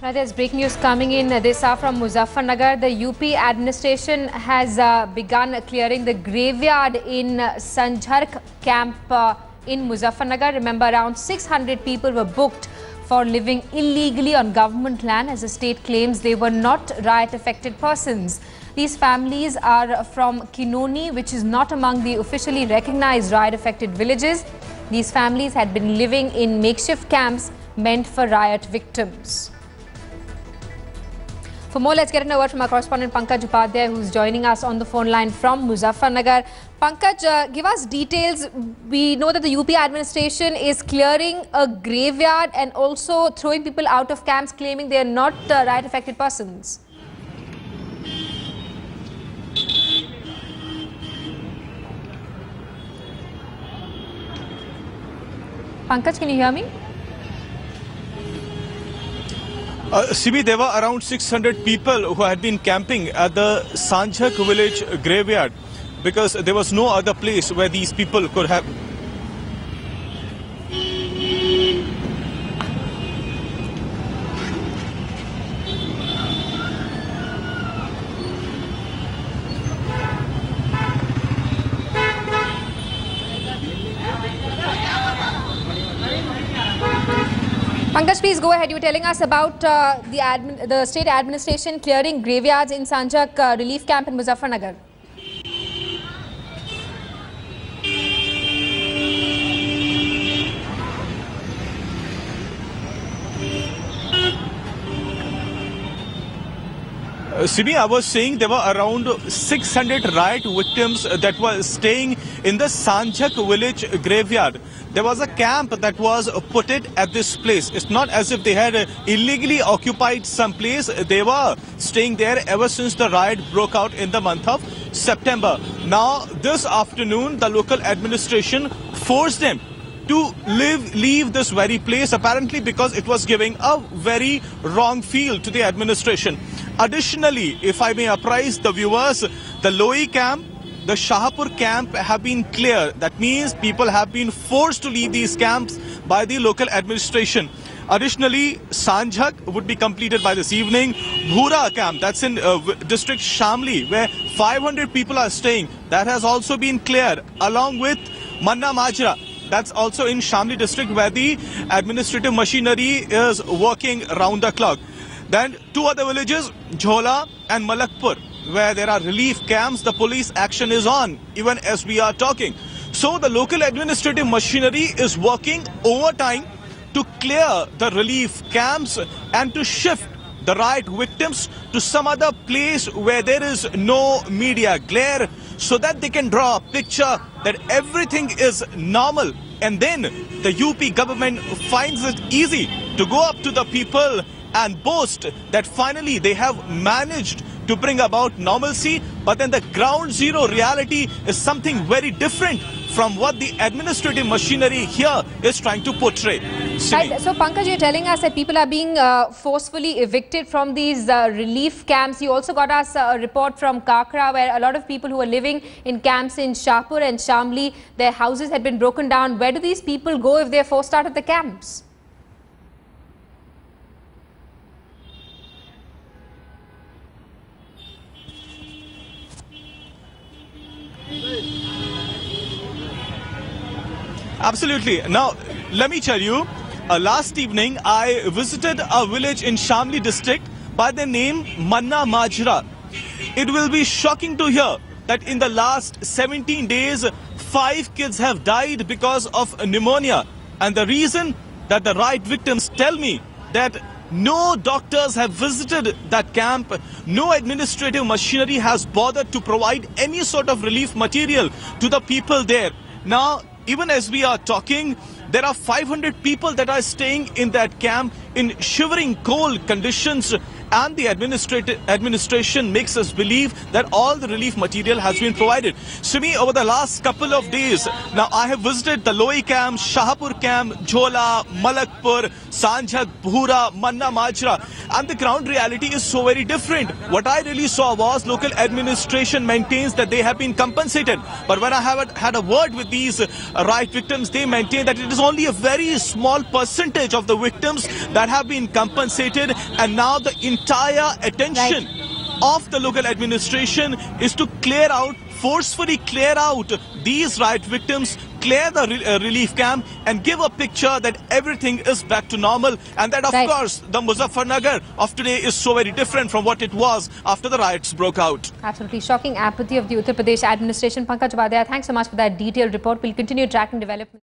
Right, there's breaking news coming in this hour from Muzaffarnagar. The UP administration has begun clearing the graveyard in Sanjhark camp in Muzaffarnagar. Remember, around 600 people were booked for living illegally on government land, as the state claims they were not riot-affected persons. These families are from Kinoni, which is not among the officially recognized riot-affected villages. These families had been living in makeshift camps meant for riot victims. For more, let's get an word from our correspondent Pankaj Upadhyay, who's joining us on the phone line from Muzaffarnagar. Pankaj, give us details. We know that the UP administration is clearing a graveyard and also throwing people out of camps, claiming they are not riot-affected persons. Pankaj, can you hear me? Sibi, there were around 600 people who had been camping at the Sanjhark village graveyard because there was no other place where these people could have. Pankaj, please go ahead. You were telling us about the state administration clearing graveyards in Sanjhark relief camp in Muzaffarnagar. Sibi, I was saying there were around 600 riot victims that were staying in the Sanjhark village graveyard. There was a camp that was put at this place. It's not as if they had illegally occupied some place. They were staying there ever since the riot broke out in the month of September. Now, this afternoon, the local administration forced them to leave this very place, apparently because it was giving a very wrong feel to the administration. Additionally, if I may apprise the viewers, the Loi camp, the Shahpur camp have been cleared. That means people have been forced to leave these camps by the local administration. Additionally, Sanjhark would be completed by this evening. Bhura camp, that's in district Shamli, where 500 people are staying. That has also been cleared, along with Manna Majra. That's also in Shamli district, where the administrative machinery is working round the clock. Then two other villages, Jhola and Malakpur, where there are relief camps. The police action is on, even as we are talking. So the local administrative machinery is working overtime to clear the relief camps and to shift the riot victims to some other place where there is no media glare, so that they can draw a picture that everything is normal. And then the UP government finds it easy to go up to the people and boast that finally they have managed to bring about normalcy. But then the ground zero reality is something very different from what the administrative machinery here is trying to portray. Right. So, Pankaj, you're telling us that people are being forcefully evicted from these relief camps. You also got us a report from Kakra, where a lot of people who are living in camps in Shahpur and Shamli, their houses had been broken down. Where do these people go if they're forced out of the camps? Absolutely. Now, let me tell you, last evening I visited a village in Shamli district by the name Manna Majra. It will be shocking to hear that in the last 17 days, 5 kids have died because of pneumonia. And the reason that the riot victims tell me that no doctors have visited that camp, no administrative machinery has bothered to provide any sort of relief material to the people there. Now, even as we are talking, there are 500 people that are staying in that camp in shivering cold conditions. and the administration makes us believe that all the relief material has been provided. Simi, over the last couple of days, now I have visited the Loi camp, Shahpur camp, Jhola, Malakpur, Sanjhak, Bhura, Manna Majra, and the ground reality is so very different. What I really saw was local administration maintains that they have been compensated, but when I have had a word with these riot victims, they maintain that it is only a very small percentage of the victims that have been compensated, and now the entire attention of the local administration is to forcefully clear out these riot victims, clear the relief camp, and give a picture that everything is back to normal, and that of course the Muzaffarnagar of today is so very different from what it was after the riots broke out. Absolutely shocking apathy of the Uttar Pradesh administration. Pankaj Vadaya, thanks so much for that detailed report. We'll continue tracking development.